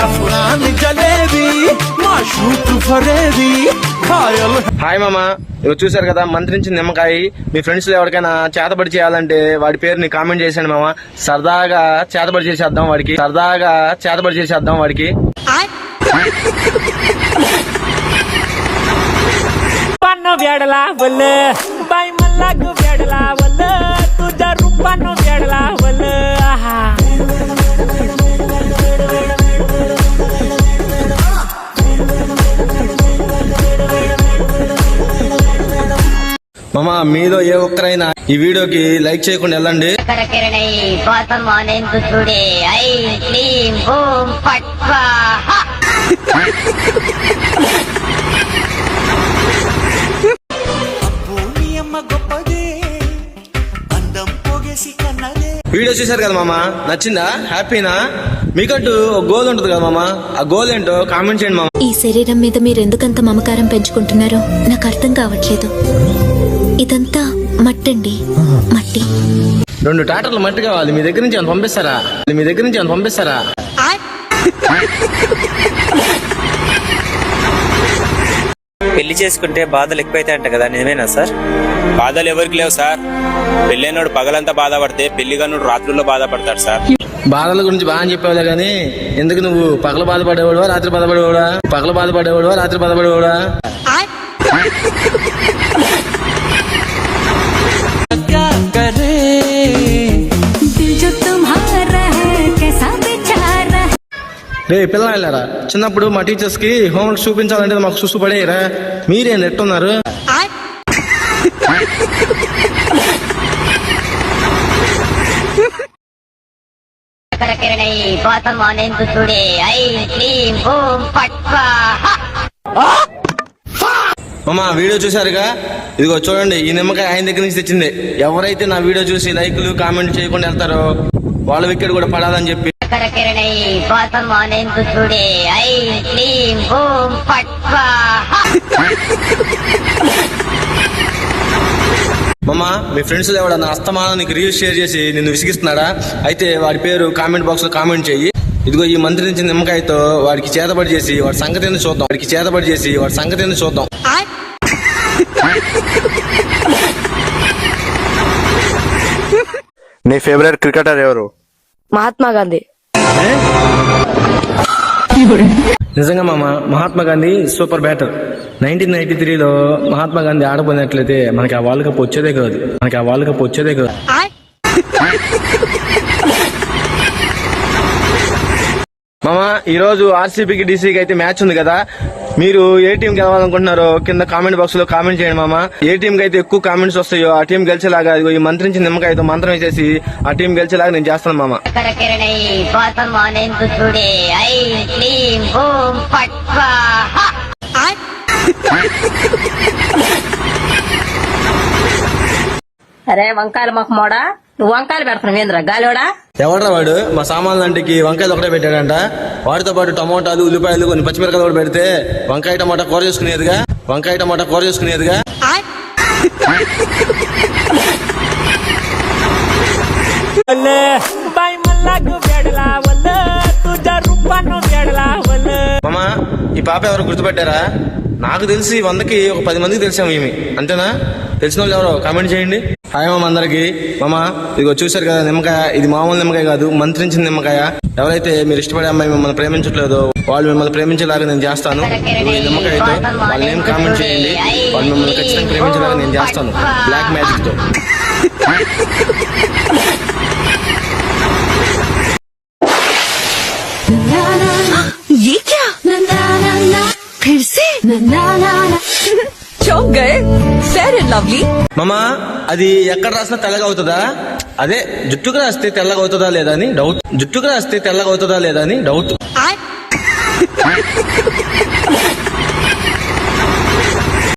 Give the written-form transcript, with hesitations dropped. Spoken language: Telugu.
అఫ్గాన్ జలేబీ మాషూక్ ఫరేబీ హాయ్ మామ, ఇవి చూసారు కదా మంత్రించి నిమ్మకాయ. మీ ఫ్రెండ్స్ లో ఎవరికైనా చేతబడి చేయాలంటే వాడి పేరుని కామెంట్ చేశాను మామ. సరదాగా చేతబడి చేసేద్దాం వాడికి. रूपानो वेडला बोल बाई मल्लागु वेडला बोल तुझा रूपानो वेडला बोल మామ, మీలో ఏ ఒక్కరైనా ఈ వీడియోకి లైక్ చేయకుండా వెళ్ళండి. వీడియో చూసారు కదా మామ, నచ్చిందా? హ్యాపీనా? మీకంటూ ఒక గోల్ ఉంటుంది కదా మామ, ఆ గోల్ ఏంటో కామెంట్ చేయండి మామ. ఈ శరీరం మీద మీరు ఎందుకంత మమకారం పెంచుకుంటున్నారో నాకు అర్థం కావట్లేదు. ఇదంతా మట్టండి, మట్టి. 2 టాటర్లు మట్టి కావాలి. మీ దగ్గర నుంచి పంపిస్తారా? పెళ్లి చేసుకుంటే బాధలు ఎక్కువైతాయంట కదా, నిజమేనా సార్? బాధలు ఎవరికి లేవు సార్. పెళ్ళైనోడు పగలంతా బాధపడితే పెళ్లిగానోడు రాత్రుల్లో బాధపడతాడు సార్. బాధల గురించి బాగా చెప్పావులే గానీ, ఎందుకు నువ్వు పగల బాధపడేవాడువా రాత్రి బాధపడేవాడా? రే పిల్లలారా, చిన్నప్పుడు మా టీచర్స్ కి హోంవర్క్ చూపించాలంటే మాకు సుసు పడేయరా. మీరే నెట్టున్నారు. మామ, వీడియో చూసారుగా? ఇదిగో చూడండి, ఈ నిమ్మకాయ ఆయన దగ్గర నుంచి తెచ్చింది. ఎవరైతే నా వీడియో చూసి లైక్లు కామెంట్ చేయకుండా వెళ్తారో వాళ్ళ వికెట్ కూడా పడాలని చెప్పి. మామ, మీ ఫ్రెండ్స్ ఎవడన్నా అస్తమానం నీకు రీల్స్ షేర్ చేసి నిన్ను విసిగిస్తున్నాడా? అయితే వాడి పేరు కామెంట్ బాక్స్ లో కామెంట్ చెయ్యి. ఇదిగో ఈ మంత్రి నుంచి నిమ్మకాయతో వాడికి చేతబడి చేసి వాడి సంగతి ఏందో చూద్దాం. నీ ఫేవరెట్ క్రికెటర్ ఎవరు? మహాత్మా గాంధీ. నిజంగా మామ, మహాత్మా గాంధీ సూపర్ బ్యాటర్. 1993లో మహాత్మా గాంధీ ఆడపోయినట్లయితే మనకి ఆ వరల్డ్ కప్ వచ్చేదే కాదు. మామ, ఈ రోజు ఆర్సీబీకి డీసీకి అయితే మ్యాచ్ ఉంది కదా. మీరు ఏ టీం గెలవాలనుకుంటున్నారో కింద కామెంట్ బాక్స్ లో కామెంట్ చేయండి మామ. ఏ టీం కి అయితే ఎక్కువ కామెంట్స్ వస్తాయో ఆ టీం గెలిచేలాగా ఈ మంత్రించి నిమ్మకాయతో మంత్రం వేసేసి ఆ టీం గెలిచేలాగా నేను చేస్తాను మామ. అరే వంకాయలు మాకు మోడా, నువ్వు వంకాయలు పెడతావు ఏంద్రా గాలివాడా? ఎవడ్రా వాడు? మా సామాన్లు అంటికి వంకాయలు ఒకటే పెట్టాడంట. వాటితో పాటు టమోటాలు, ఉల్లిపాయలు, కొన్ని పచ్చిమిరకాయలు కూడా పెడితే వంకాయ టమాటా కూర చేసుకునేదిగా. बाई मल्लागु वेडला बोल तुझा रूपानो वेडला बोल. మామ, ఈ పాప ఎవరు గుర్తుపెట్టారా? నాకు తెలిసి 100కి ఒక 10 మందికి తెలిసాము ఏమి. అంతేనా? తెలిసిన వాళ్ళు ఎవరో కామెంట్ చేయండి. హాయ్ మామ అందరికి. మామ, ఇదిగో చూసారు కదా నిమ్మకాయ. ఇది మామూలు నిమ్మకాయ కాదు, మంత్రించిన నిమ్మకాయ. ఎవరైతే మీరు ఇష్టపడే అమ్మాయి మిమ్మల్ని ప్రేమించట్లేదో వాళ్ళు మిమ్మల్ని ప్రేమించేలాగా నేను చేస్తాను. ఈ నిమ్మకాయతో వాళ్ళ నేమ్ కామెంట్ చేయండి. వాళ్ళు మిమ్మల్ని ఖచ్చితంగా ప్రేమించేలాగా నేను చేస్తాను బ్లాక్ మ్యాజిక్ తో. ये क्या? फिर से चौंक गए? Fair and lovely. మామా, అది ఎక్కడ రాసినా తెల్లగా అవుతుందా? అదే జుట్టుకు రాస్తే తెల్లగా అవుతుందా లేదా అని డౌట్.